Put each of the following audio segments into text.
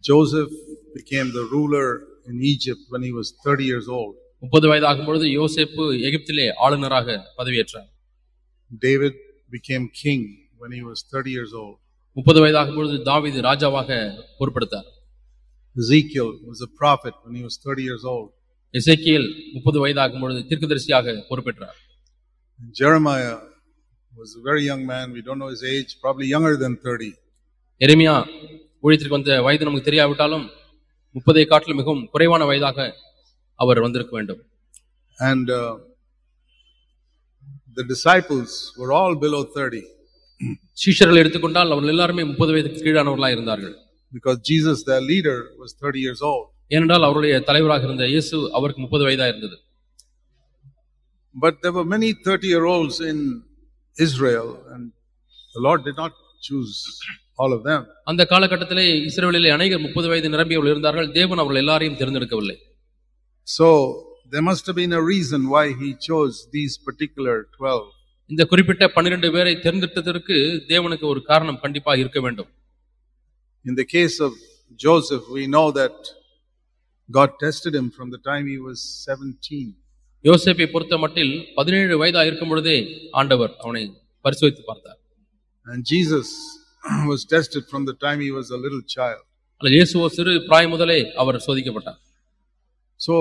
Joseph became the ruler in Egypt when he was 30 years old. 30 வயதாகும் பொழுது யோசேப்பு எகிப்திலே ஆளுநராக பதவியேற்றார். David became king when he was 30 years old. 30 வயதாகும் பொழுது தாவீது ராஜாவாக பொறுப்பெடுத்தார். Ezekiel was a prophet when he was 30 years old. எசேக்கியேல் 30 வயதாகும் பொழுது தீர்க்கதரிசியாக பொறுப்பேற்றார். Jeremiah was a very young man. We don't know his age, probably younger than 30. எரேமியா ஊழியத்திற்கு வந்த வயது நமக்கு தெரியாவிட்டாலும் 30 காட்டிலும் மிகவும் குறைவான வயதாக அவர் வந்திருக்க வேண்டும். And the disciples were all below 30. சீஷர்கள் எடுத்துக்கொண்டால் அவர்கள் எல்லாரும் 30 வயதுக்கு கீழானவர்களாக இருந்தார்கள். Because Jesus, their leader, was 30 years old. ஏனென்றால் அவருடைய தலைவராக இருந்த இயேசு அவருக்கு 30 வயதா இருந்தது. But there were many 30-year-olds in Israel, and the Lord did not choose all of them. அந்த காலகட்டத்திலே இஸ்ரவேலிலே அநேகர் 30 வயது நிரம்பியவர்கள் இருந்தார்கள். தேவன் அவர்கள் எல்லாரையும் தேர்ந்தெடுக்கவில்லை. So there must have been a reason why he chose these particular 12. இந்த குறிப்பிட்ட 12 பேரை தேர்ந்தெடுத்ததற்கு தேவனுக்கு ஒரு காரணம் கண்டிப்பாக இருக்க வேண்டும். In the case of Joseph, we know that God tested him from the time he was 17. யோசேப்பை பொறுத்த மட்டில் 17 வயதா இருக்கும் பொழுதே ஆண்டவர் அவனை பரிசோதித்து பார்த்தார். And Jesus was tested from the time he was a little child. அல்ல இயேசுவோ சிறு பிராயம் முதலே அவர் சோதிக்கப்பட்டார். So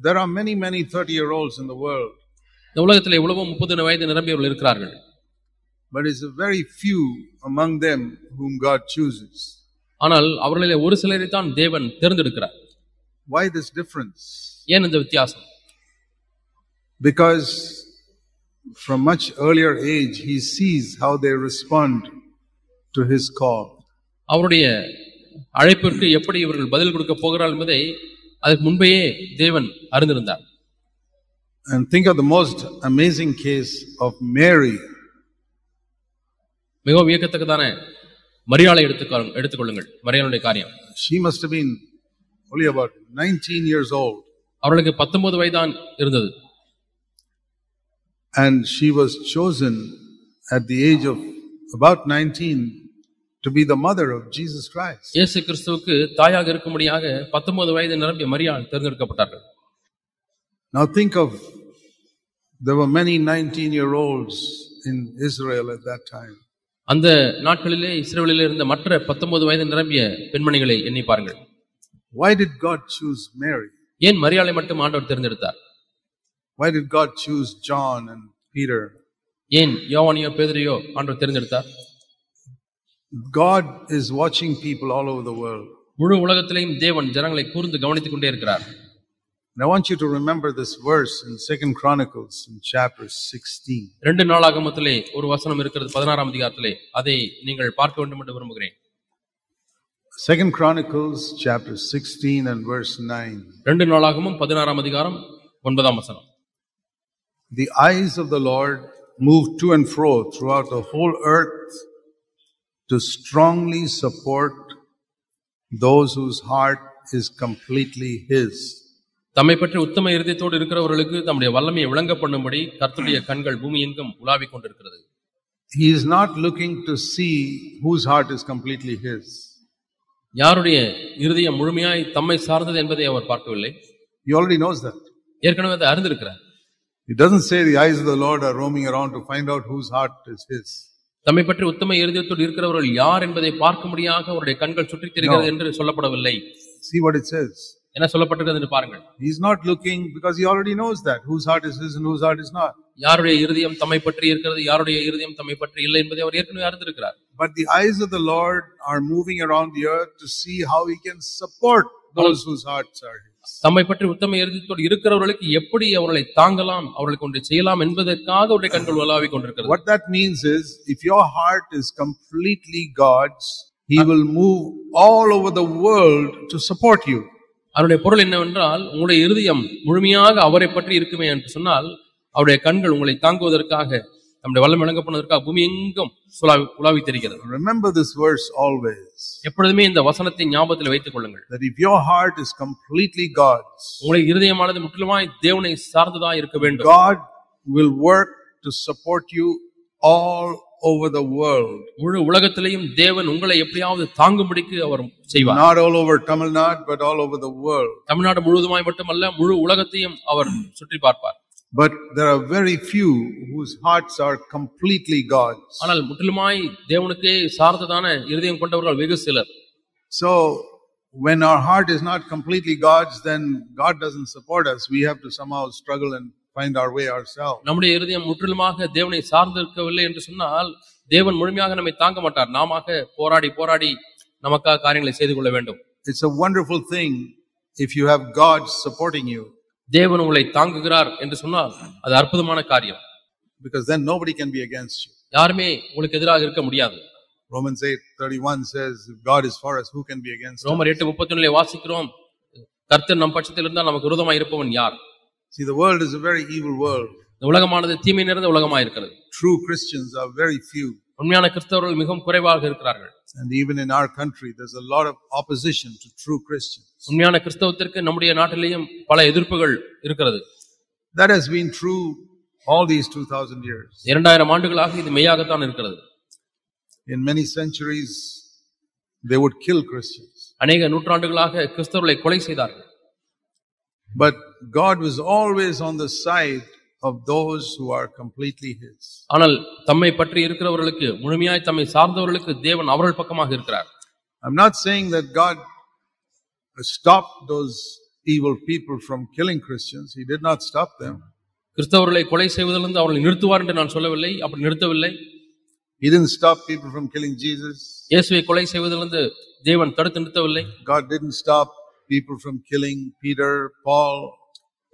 there are many 30-year-olds in the world. இந்த உலகத்திலே எவ்வளவோ 30 வயது நிரம்பியவர்கள் இருக்கிறார்கள். But it's a very few among them whom God chooses. ஆனால் அவர்களிலே ஒரு சிலரை தான் தேவன் தேர்ந்தெடுக்கிறார். Why this difference? ஏன் இந்த வித்தியாசம்? Because from much earlier age he sees how they respond to his call. அவருடைய அழைப்பிற்கு எப்படி இவர்கள் பதில் கொடுக்க போகிறார்கள் என்பதை அதற்கு முன்பேயே தேவன் அறிந்திருந்தார். And think of the most amazing case of Mary. மிகவும் வியக்கத்தக்கதான மரியாளை எடுத்துக்கொள்ளுங்கள். மரியாளுடைய காரியம். She must have been only about 19 years old. அவளுக்கு 19 வயதான் இருந்தது. And she was chosen at the age of about 19 to be the mother of Jesus Christ. இயேசு கிறிஸ்துவுக்கு தாயாக இருக்கும்படியாக 19 வயது நிரம்பிய மரியாள் தேர்ந்தெடுக்கப்பட்டார்கள். Now think of, there were many 19-year-olds in Israel at that time. அந்த நாட்களிலே இஸ்ரவேலிலே இருந்த மற்ற 19 வயது நிரம்பிய பெண்மணிகளை எண்ணி பாருங்கள். Why did God choose Mary? ஏன் மரியாளை மட்டும் ஆண்டவர் தேர்ந்தெடுத்தார்? Why did God choose John and Peter? ஏன் யோவானியோ பேதுருவையோ ஆண்டவர் தேர்ந்தெடுத்தார்? God is watching people all over the world. முழு உலகத்திலேயும் தேவன் ஜனங்களை கூர்ந்து கவனித்துக் கொண்டே இருக்கிறார். And I want you to remember this verse in 2 Chronicles in chapter 16. 2 நாளாகமத்திலே ஒரு வசனம் இருக்கிறது 16ஆம் அதிகாரத்திலே. அதை நீங்கள் பார்க்க வேண்டும் என்று விரும்புகிறேன். 2 Chronicles chapter 16 and verse 9. 2 நாளாகமம் 16ஆம் அதிகாரம் 9ஆம் வசனம். The eyes of the Lord move to and fro throughout the whole earth to strongly support those whose heart is completely his. தம்மை பற்றி உத்தம இருதயத்தோடு இருக்கிறவர்களுக்கு தம்முடைய வல்லமையை விளங்க பண்ணும்படி கர்த்தருடைய கண்கள் பூமி எங்கும் உலாவிக் கொண்டிருக்கிறது. He is not looking to see whose heart is completely his. யாருடைய இருதயம் முழுமையாய் தம்மை சார்ந்தது என்பதை அவர் பார்க்கவில்லை. He already knows that. ஏற்கனவே அதை அறிந்திருக்கிறார். He doesn't say the eyes of the Lord are roaming around to find out whose heart is his. தம்மை பற்றி உத்தம இருதயத்தோடு இருக்கிறவர்கள் யார் என்பதை பார்க்கும்படியாக அவருடைய கண்கள் சுற்றித் திரிகிறது என்று சொல்லப்படவில்லை. See what it says. என்ன சொல்லப்பட்டிருக்கிறது என்று பாருங்கள். He is not looking because he already knows that whose heart is his and whose heart is not. யாருடைய இருதயம் தம்மை பற்றி இருக்கிறது, யாருடைய இருதயம் தம்மை பற்றி இல்லை என்பதை அவர் ஏற்கனவே அறிந்திருக்கிறார். But the eyes of the Lord are moving around the earth to see how he can support those whose hearts are his. தம்மை பற்றி உத்தம இருதயத்தோடு இருக்கிறவர்களுக்கு எப்படி அவர்களை தாங்கலாம், அவர்களுக்கு ஒன்றை செய்யலாம் என்பதற்காக அவருடைய கண்கள் உலாவிக் கொண்டிருக்கிறது. What that means is, if your heart is completely God's, he will move all over the world to support you. அவருடைய பொருள் என்னவென்றால், உங்களுடைய இருதயம் முழுமையாக அவரை பற்றி இருக்குமே என்று சொன்னால், அவருடைய கண்கள் உங்களை தாங்குவதற்காக, நம்முடைய வல்லமை வழங்கப்படுவதற்காக பூமி எங்கும் உலாவி தெரிகிறது. Remember this verse always. எப்பொழுதுமே இந்த வசனத்தை ஞாபகத்தில் வைத்துக் கொள்ளுங்கள். That if your heart is completely God's, உங்களுடைய இருதயமானது முற்றிலுமாய் தேவனை சார்ந்ததா இருக்க வேண்டும். God will work to support you all over the world. முழு உலகத்திலேயும் தேவன் உங்களை எப்படியாவது தாங்கும்படிக்கு அவர் செய்வார். Not all over Tamil Nadu, but all over the world. Tamil Nadu முழுவதுமாய் மட்டுமல்ல, முழு உலகத்தையும் அவர் சுற்றி பார்ப்பார். But there are very few whose hearts are completely God's. ஆனால் முற்றிலுமாய் தேவனுக்கே சார்ந்ததான இருதயம் கொண்டவர்கள் வெகு சிலர். So when our heart is not completely God's, then God doesn't support us. We have to somehow struggle and find our way ourselves. நம்முடைய இருதயம் முற்றிலுமாக தேவனை சார்ந்திருக்கவில்லை என்று சொன்னால் தேவன் முழுமையாக நம்மை தாங்க மாட்டார். நாம போராடி நமக்காக காரியங்களை செய்து கொள்ள வேண்டும். It's a wonderful thing if you have God supporting you. தேவன் உங்களை தாங்குகிறார் என்று சொன்னால் அது அற்புதமான காரியம். Because then nobody can be against you. யாருமே உங்களுக்கு எதிராக இருக்க முடியாது. Romans 8:31 says, if God is for us, who can be against us? ரோமர் 8:31 வாசிக்கிறோம், கர்த்தர் நம் பட்சத்தில் இருந்தால் நமக்கு விரோதமாய் இருப்பவன் யார்? See, the world is a very evil world. இந்த உலகமானது தீமை நிறைந்த உலகமாய் இருக்கிறது. True Christians are very few. உண்மையான கிறிஸ்தவர்கள் மிகவும் குறைவாக இருக்கிறார்கள். And even in our country there's a lot of opposition to true Christians. உண்மையான கிறிஸ்தவத்திற்கு நம்முடைய நாட்டிலேயும் பல எதிர்ப்புகள் இருக்கிறது. That has been true all these 2000 years. 2000 ஆண்டுகளாக இது மெய்யாகத்தான் இருக்கிறது. In many centuries they would kill Christians. அநேக நூற்றாண்டுகளாக கிறிஸ்தவர்களை கொலை செய்தார்கள். But God was always on the side of those who are completely his. ஆனால் தம்மை பற்றி இருக்கிறவர்களுக்கு, முழுமையாய் தம்மை சார்ந்தவர்களுக்கு தேவன் அவர்கள் பக்கமாக இருக்கிறார். I'm not saying that God stopped those evil people from killing Christians. He did not stop them. கிறிஸ்தவர்களை கொலை செய்வதிலிருந்து அவர்களை நிறுத்துவார் என்று நான் சொல்லவில்லை. அப்படி நிறுத்தவில்லை. He didn't stop people from killing Jesus. இயேசுவை கொலை செய்வதிலிருந்து தேவன் தடுத்து நிறுத்தவில்லை. God didn't stop people from killing Peter, Paul,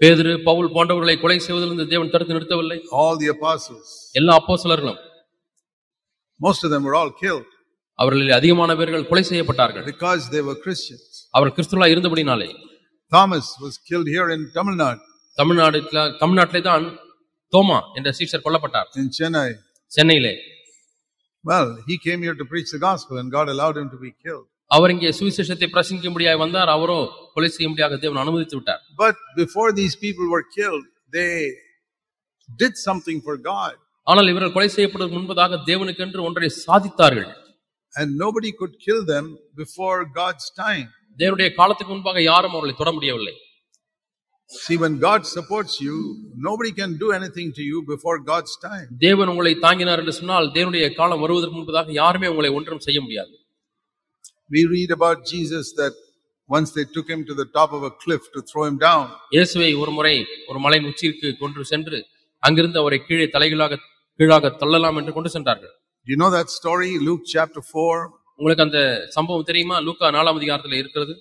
பேதுரு, பவுல் போன்றவர்களை கொலை செய்வதிலிருந்து தேவன் தடுத்து நிறுத்தவில்லை. all the apostles. எல்லா அப்போஸ்தலர்களும், most of them were all killed. அவர்களில் அதிகமான பேர்கள் கொலை செய்யப்பட்டார்கள். Because they were Christians. Our கிறிஸ்தவர்களாய் இருந்தபடினாலே. Thomas was killed here in Tamil Nadu. தமிழ்நாட்டிலே தான் தோமா என்ற சீஷர் கொல்லப்பட்டார். In Chennai. சென்னையிலே. Well, he came here to preach the gospel and God allowed him to be killed. அவர் இங்கே சுவிசேஷத்தை பிரசங்கிக்கும்படியாக வந்தார். அவரோ கொலை செய்யும்படியாக தேவன் அனுமதித்து விட்டார். But before these people were killed, they did something for God. ஆனால் இவர்கள் கொலை செய்யப்படுவதற்கு முன்பதாக தேவனுக்கென்று ஒன்றை சாதித்தார்கள். And nobody could kill them before God's time. தேவனுடைய காலத்துக்கு முன்பாக யாரும் அவர்களை தொட முடியவில்லை. See, when God supports you, nobody can do anything to you before God's time. தேவன் உங்களை தாங்கினார் என்று சொன்னால் தேவனுடைய காலம் வருவதற்கு முன்பதாக யாருமே உங்களை ஒன்றும் செய்ய முடியாது. We read about Jesus that once they took him to the top of a cliff to throw him down. இயேசுவை ஒரு முறை ஒரு மலையின் உச்சிக்கு கொண்டு சென்று அங்கிருந்து அவரை கீழாக தள்ளலாம் என்று கொண்டு சென்றார்கள். Do you know that story? Luke chapter 4. உங்களுக்கு அந்த சம்பவம் தெரியுமா? லூக்கா 4ஆம் அதிகாரத்தில் இருக்கிறது.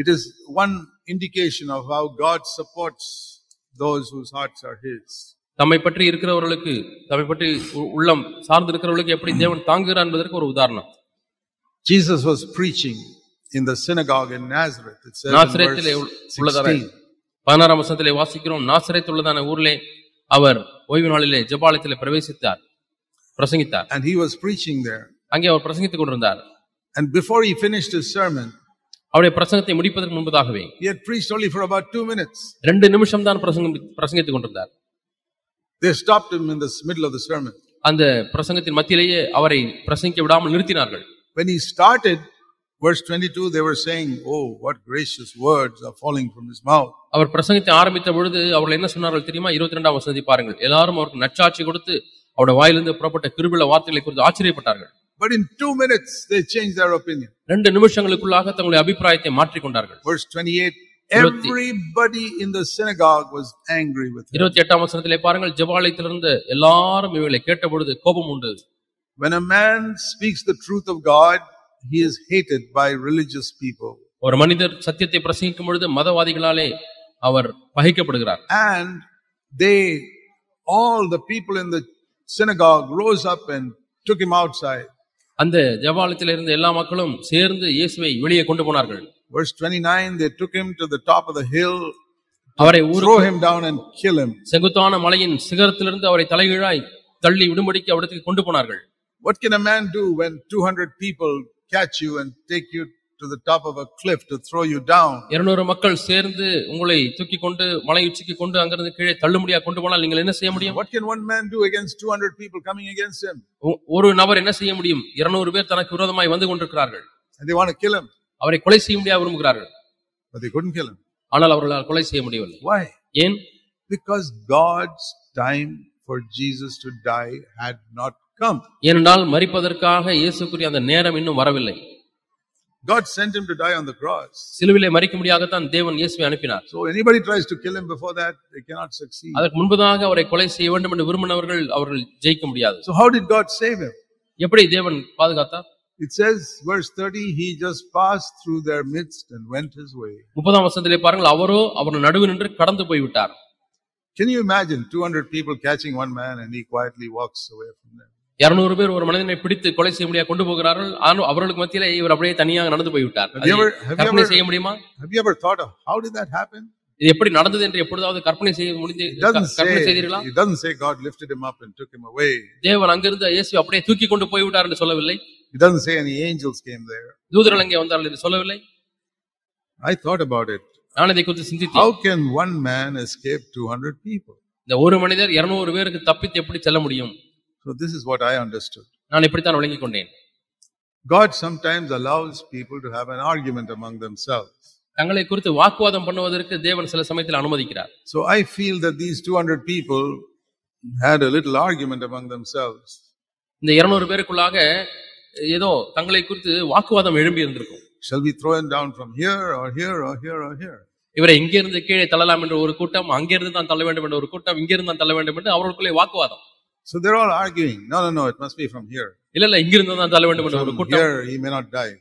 It is one indication of how God supports those whose hearts are his. தம்மை பற்றி இருக்கிறவர்களுக்கு, தம்மை பற்றி உள்ளம் சார்ந்து இருக்கிறவர்களுக்கு எப்படி தேவன் தாங்குகிறார் என்பதற்கு ஒரு உதாரணம். Jesus was preaching in the synagogue in Nazareth. It says நாசரேத்திலே உள்ளதான 16ஆம் வசனத்திலே வாசிக்கிறோம், நாசரேத் உள்ளதான ஊரிலே அவர் ஓய்வு நாளிலே ஜெபாலயத்திலே பிரசங்கித்தார். And he was preaching there. அங்கே அவர் பிரசங்கித்துக் கொண்டிருந்தார். And before he finished his sermon, அவருடைய பிரசங்கத்தை முடிப்பதற்கு முன்பதாகவே, he had preached only for about 2 minutes. 2 நிமிஷம் தான் பிரசங்கித்துக் கொண்டிருந்தார். They stopped him in the middle of the sermon. அந்த பிரசங்கத்தின் மத்தியிலேயே அவரை பிரசங்கிக்க விடாமல் நிறுத்தினார்கள். When he started verse 22, they were saying, "Oh, what gracious words are falling from his mouth." அவர் பிரசங்கத்தை ஆரம்பித்த பொழுது அவர்கள் என்ன சொன்னார்கள் தெரியுமா? 22ஆம் வசனத்தை பாருங்கள். எல்லாரும் அவருக்கு நற்சாட்சி கொடுத்து அவருடைய வாயிலிருந்து புறப்பட்ட கிருபையுள்ள வார்த்தைகளை குறித்து ஆச்சரியப்பட்டார்கள். But in 2 minutes they changed their opinion. 2 நிமிஷங்களுக்குள்ளாக தங்களுடைய அபிப்பிராயத்தை மாற்றிக் கொண்டார்கள். Verse 28, everybody in the synagogue was angry with him. 28ஆம் வசனத்திலே பாருங்கள், ஜெபாலயத்திலிருந்து எல்லாரும் இவைகளை கேட்டபொழுது கோபம் உண்டு. When a man speaks the truth of God, he is hated by religious people. ஒரு மனிதர் சத்தியத்தை பிரசங்கிக்கும் பொழுது மதவாதிகளாலே அவர் பகைக்கப்படுகிறார். And all the people in the synagogue rose up and took him outside. அந்த ஜெபாலயத்தில் இருந்த எல்லா மக்களும் சேர்ந்து இயேசுவை வெளியே கொண்டு போனார்கள். Verse 29, they took him to the top of the hill, அவரை throw him down and kill him. செங்குத்தான மலையின் சிகரத்திலிருந்து அவரை தலைகீழாய் தள்ளி விடும்படிக்கு அவருக்கு கொண்டு போனார்கள். What can a man do when 200 people catch you and take you to the top of a cliff to throw you down. 200 மக்கள் சேர்ந்து உங்களை தூக்கி கொண்டு மலை உச்சிக்கு கொண்டு அங்கிருந்து கீழே தள்ளும்படியா கொண்டு போனால் நீங்கள் என்ன செய்ய முடியும்? What can one man do against 200 people coming against him? ஒரு நபர் என்ன செய்ய முடியும்? 200 பேர் தனக்கு விரோதமாய் வந்து கொண்டிருக்கிறார்கள். And they want to kill him. அவரை கொலை செய்ய முடியா விரும்புகிறார்கள். But they couldn't kill him. ஆனால் அவர்களால் கொலை செய்ய முடியவில்லை. Why? ஏன்? Because God's time for Jesus to die had not come. ஏனென்றால் மரிப்பதற்காக இயேசுவுக்குரிய அந்த நேரம் இன்னும் வரவில்லை. God sent him to die on the cross. சிலுவையிலே மரிக்கும்படியாகத்தான் தேவன் இயேசுவை அனுப்பினார். So anybody tries to kill him before that, they cannot succeed. அதற்கு முன்பதாக அவரை கொலை செய்ய வேண்டும் என்று விரும்பினவர்கள் அவர்கள் ஜெயிக்க முடியாது. So how did God save him? எப்படி தேவன் பாதுகாத்தார்? It says, verse 30, he just passed through their midst and went his way. 30ஆம் வசனத்திலே பாருங்கள், அவரோ அவர் நடுவில் நின்று கடந்து போய் விட்டார். Can you imagine 200 people catching one man and he quietly walks away from them? 200 பேர் ஒரு மனிதனை பிடித்து கொலை செய்ய முடியாது கொண்டு போகிறார்கள். ஆனால் அவர்களுக்கு மத்தியிலே இவர் அப்படியே தனியாக நடந்து போய் விட்டார். கற்பனை செய்ய முடியுமா? Have you ever thought of how did that happen? இது எப்படி நடந்தது என்று எப்பொழுதாவது கற்பனை செய்ய முடிந்து கற்பனை செய்தீர்களா? It doesn't say God lifted him up and took him away. தேவன் அங்கிருந்து இயேசுவை அப்படியே தூக்கி கொண்டு போய் விட்டார் என்று சொல்லவில்லை. It doesn't say any angels came there. தூதர்கள் அங்கே வந்தார்கள் என்று சொல்லவில்லை. I thought about it. நான் இதை குறித்து சிந்தித்தேன். How can one man escape 200 people? இந்த ஒரு மனிதர் 200 பேருக்கு தப்பித்து எப்படி செல்ல முடியும்? So this is what I understood. நான் இப்படி தான் விளங்கிக் கொண்டேன். God sometimes allows people to have an argument among themselves. தங்களை குறித்து வாக்குவாதம் பண்ணுவதற்கு தேவன் சில சமயத்தில் அனுமதிக்கிறார். So I feel that these 200 people had a little argument among themselves. இந்த 200 பேருக்குள்ளாக ஏதோ தங்களை குறித்து வாக்குவாதம் எழும்பி இருந்திருக்கும். Shall we throw him down from here or here or here or here? இவரை இங்கே இருந்து கீழே தள்ளலாம் என்ற ஒரு கூட்டம், அங்கே இருந்து தான் தள்ள வேண்டும் என்ற ஒரு கூட்டம், இங்கே இருந்து தான் தள்ள வேண்டும் என்று அவர்களுக்குள்ளே வாக்குவாதம். So they're all arguing. No, it must be from here. இல்ல இங்க இருந்து தான் தள்ள வேண்டும் என்ற ஒரு கூட்டம். Here he may not die.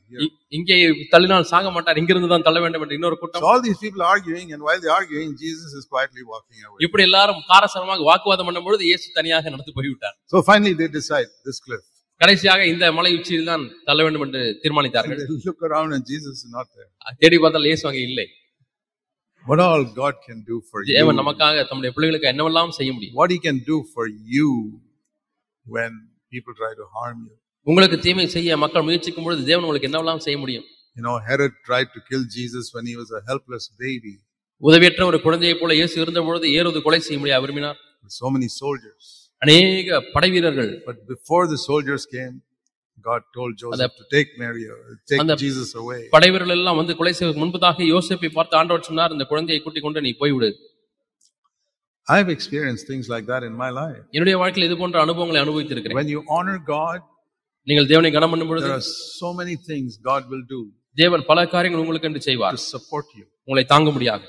இங்கே தள்ளினால் சாக மாட்டார், இங்க இருந்து தான் தள்ள வேண்டும் என்ற இன்னொரு கூட்டம். So all these people are arguing, and while they are arguing, Jesus is quietly walking away. இப்படி எல்லாரும் காரசாரமாக வாக்குவாதம் பண்ணும்போது இயேசு தனியாக நடந்து போய் விட்டார். So finally they decide this cliff. கடைசியாக இந்த மலை உச்சியில் தான் தள்ள வேண்டும் என்று தீர்மானித்தார்கள். They look around and Jesus is not there. தேடி பார்த்தால் இயேசு அங்கே இல்லை. What all God can do for you? தேவன் நமக்காக தம்முடைய பிள்ளைகளுக்கு என்னவெல்லாம் செய்ய முடியும்? What he can do for you when people try to harm you? உங்களுக்கு தீமை செய்ய மக்கள் முயற்சிக்கும் பொழுது தேவன் உங்களுக்கு என்னவெல்லாம் செய்ய முடியும்? You know, Herod tried to kill Jesus when he was a helpless baby. உதவியற்ற ஒரு குழந்தையை போல இயேசு இருந்த பொழுது ஏரோது கொலை செய்ய முடிய விரும்பினார். So many soldiers. அநேக படைவீரர்கள். But before the soldiers came, God told Joseph to take Mary or take Jesus away. படைவீரர்கள் எல்லாம் வந்து கொலை செய்வதற்கு முன்பதாக யோசேப்பை பார்த்து ஆண்டவர் சொன்னார், இந்த குழந்தையை கூட்டிக் கொண்டு நீ போய் விடு. I have experienced things like that in my life. என்னுடைய வாழ்க்கையில் இது போன்ற அனுபவங்களை அனுபவித்திருக்கிறேன். When you honor God, நீங்கள் தேவனை கனம் பண்ணும் பொழுது there are so many things God will do. தேவன் பல காரியங்கள் உங்களுக்கு என்று செய்வார். To support you. உங்களை தாங்க முடியாது.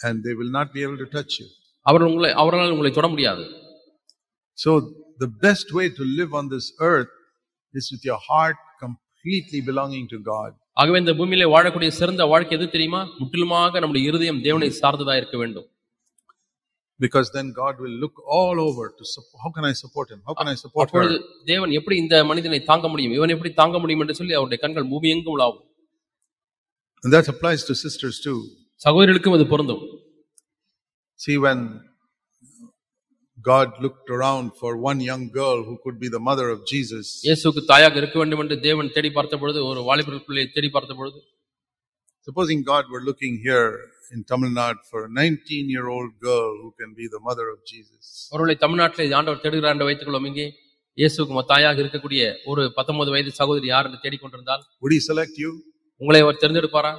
And they will not be able to touch you. அவர்களால் உங்களை தொட முடியாது. So the best way to live on this earth is with your heart completely belonging to God. ஆகவே இந்த பூமியிலே வாழக்கூடிய சிறந்த வாழ்க்கை எது தெரியுமா? முற்றிலுமாக நம்முடைய இருதயம் தேவனை சார்ந்ததா இருக்க வேண்டும். Because then God will look all over to support. How can I support him? How can I support her? அப்பொழுது தேவன் எப்படி இந்த மனிதனை தாங்க முடியும், இவன் எப்படி தாங்க முடியும் என்று சொல்லி அவருடைய கண்கள் பூமி எங்கும் உலாவும். And that applies to sisters too. சகோதரிகளுக்கும் அது பொருந்தும். See, when God looked around for one young girl who could be the mother of Jesus. இயேசுவுக்கு தாயாக இருக்க வேண்டும் என்று தேவன் தேடி பார்த்த பொழுது, ஒரு வாலிபருக்குள்ளே தேடி பார்த்த பொழுது, supposing God were looking here in Tamil Nadu for a 19-year-old girl who can be the mother of Jesus. ஒருவேளை தமிழ்நாட்டில் ஆண்டவர் தேடுகிறார் என்று வைத்துக்கொள்வோம். இங்கே இயேசுவுக்கு தாயாக இருக்கக்கூடிய ஒரு 19 வயது சகோதரி யார் என்று தேடிக்கொண்டிருந்தால், would he select you? உங்களை அவர் தேர்ந்தெடுப்பாரா?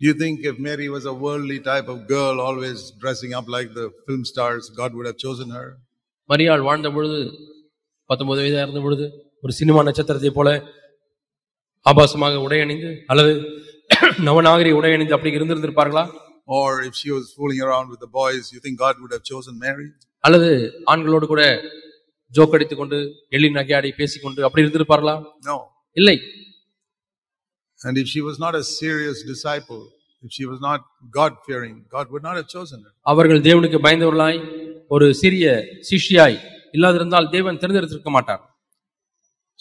Do you think if Mary was a worldly type of girl, always dressing up like the film stars, God would have chosen her? மரியாள் வாழ்ந்த பொழுது 19 வயதாக இருந்த பொழுது ஒரு சினிமா நட்சத்திரத்தை போல ஆபாசமாக உடை அணிந்து அல்லது நவநாகரிக உடை அணிந்து அப்படி இருந்திருப்பார்களா? Or if she was fooling around with the boys, you think God would have chosen Mary? அல்லது ஆண்களோடு கூட ஜோக் அடித்துக் கொண்டு எள்ளி நகையாடி பேசிக்கொண்டு அப்படி இருந்திருப்பார்களா? No. இல்லை. And if she was not a serious disciple, if she was not God-fearing, God would not have chosen her. அவர்கள் தேவனுக்கு பயந்தவர்களாய் ஒரு சிறிய சிஷ்யாய் இல்லாதிருந்தால் தேவன் தேர்ந்தெடுத்திருக்க மாட்டார்.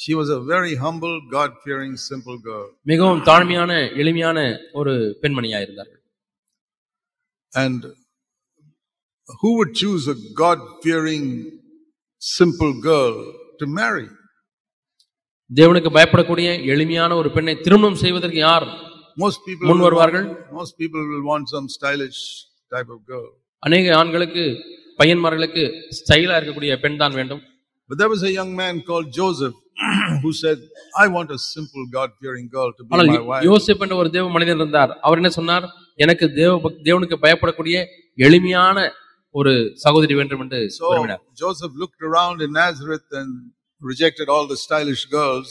She was a very humble, God-fearing, simple girl. மிகவும் தாழ்மையான எளிமையான ஒரு பெண்மணியாய் இருந்தார். And who would choose a God-fearing, simple girl to marry? தேவனுக்கு பயப்படக்கூடிய எளிமையான ஒரு பெண்ணை திருமணம் செய்வதற்கு யார் முன் வருவார்கள்? Most people will want some stylish type of girl. அநேக ஆண்களுக்கு பையன்மார்களுக்கு ஸ்டைலா இருக்கக்கூடிய பெண் தான் வேண்டும். But there was a young man called Joseph who said, I want a simple God-fearing girl to be my wife. யோசேப்பு என்ற ஒரு தேவ மனிதன் இருந்தார். அவர் என்ன சொன்னார்? எனக்கு தேவனுக்கு பயப்படக்கூடிய எளிமையான ஒரு சகோதரி வேண்டும் என்று விரும்பினார். So Joseph looked around in Nazareth and rejected all the stylish girls.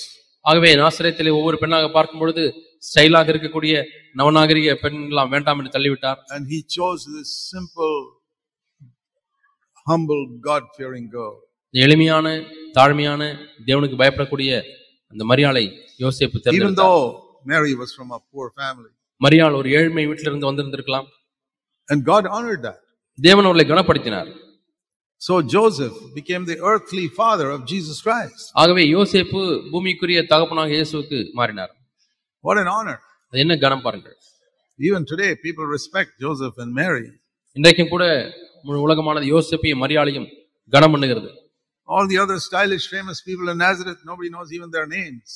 ஆகவே நாசரேத்திலே ஒவ்வொரு பெண்ணாக பார்க்கும் பொழுது ஸ்டைலாக இருக்கக்கூடிய நவநாகரிக பெண்களாம் வேண்டாம் என்று தள்ளிவிட்டார். And he chose this simple, humble, God-fearing girl. எளிமையான தாழ்மையான தேவனுக்கு பயப்படக்கூடிய அந்த மரியாளை யோசேப்பு தேர்ந்தெடுத்தார். Even though Mary was from a poor family. மரியாள் ஒரு ஏழ்மை வீட்டிலிருந்து வந்திருந்திருக்கலாம். And God honored that. தேவன் அவர்களை கனப்படுத்தினார். So Joseph became the earthly father of Jesus Christ. ஆகவே யோசேப்பு பூமிக்குரிய தகப்பனாக இயேசுவுக்கு மாறினார். What an honor. என்ன கனம் பாருங்கள். Even today people respect Joseph and Mary. இன்றைக்கும் கூட முழு உலகமானது யோசேப்பையும் மரியாளையும் கனம் பண்ணுகிறது. All the other stylish famous people in Nazareth, nobody knows even their names.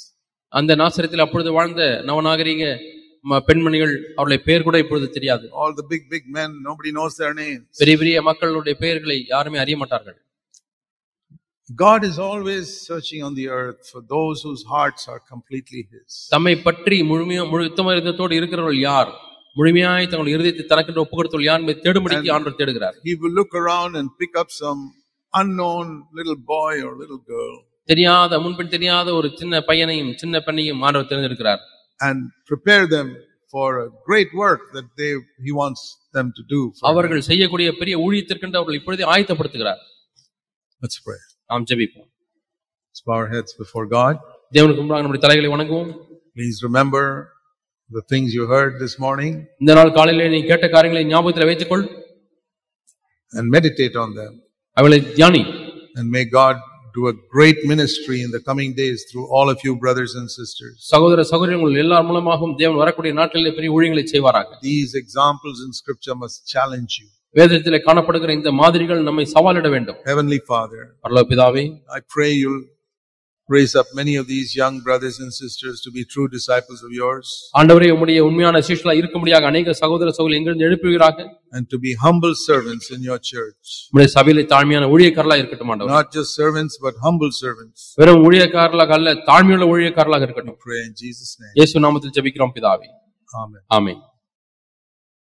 அந்த நாசரேத்தில் அப்பொழுது வாழ்ந்த நவநாகரிக பெண்மணிகள் அவருடைய பெயர் கூட இப்பொழுது தெரியாது. All the big men, nobody knows their names. பெரிய பெரிய மக்களுடைய பெயர்களை யாருமே அறிய மாட்டார்கள். God is always searching on the earth for those whose hearts are completely His. தம்மை பற்றி முழுமையான இதயத்தோடு இருக்கிறவர்கள் யார்? முழுமையாய் தங்கள் இதயத்தை தனக்கென்று ஒப்புக்கொடுத்தவர்கள் யார் என்பதை தேடும்படிக்கு ஆண்டவர் தேடுகிறார். He will look around and pick up some unknown little boy or little girl. தெரியாத முன்பின் தெரியாத ஒரு சின்ன பையனையும் சின்ன பெண்ணையும் ஆண்டவர் தேர்ந்தெடுக்கிறார். And prepare them for a great work that He wants them to do. அவர்கள் செய்யக்கூடிய பெரிய ஊழியத்திற்கென்று அவர்கள் இப்பொழுதே ஆயத்தப்படுத்துகிறார். Let's pray. நாம் ஜெபிப்போம். Let's bow our heads before God. தேவனுக்கு முன்பாக நம்முடைய தலைகளை வணங்குவோம். Please remember the things you heard this morning. இந்த நாள் காலையிலே நீ கேட்ட காரியங்களை ஞாபகத்தில் வைத்துக்கொள். And meditate on them. அவளை தியானி. And may God do a great ministry in the coming days through all of you brothers and sisters. சகோதர சகோதரிகள் எல்லார் மூலமாகவும் தேவன் வரக்கூடிய நாட்களிலே பெரிய ஊழியங்களை செய்வாராக. These examples in scripture must challenge you. வேதத்திலே காணப்படுகிற இந்த மாதிரிகள் நம்மை சவாலிட வேண்டும். Heavenly Father, பரலோக பிதாவே, I pray you'll raise up many of these young brothers and sisters to be true disciples of yours. ஆண்டவரே, உம்முடைய உண்மையான சீஷர்களாய் இருக்கும்படியாக अनेक சகோதர சகோதரிகள் எங்கிருந்து எழுப்புவீராக. And to be humble servants in your church. உம்முடைய சபையிலே தாழ்மையான ஊழியக்காரர்களாய் இருக்கட்டும் ஆண்டவரே. Not just servants but humble servants. வெறும் ஊழியக்காரர்களாக அல்ல, தாழ்மையுள்ள ஊழியக்காரர்களாக இருக்கட்டும். Pray in Jesus name. இயேசு நாமத்தில் ஜெபிக்கிறோம் பிதாவே. Amen. ஆமென்.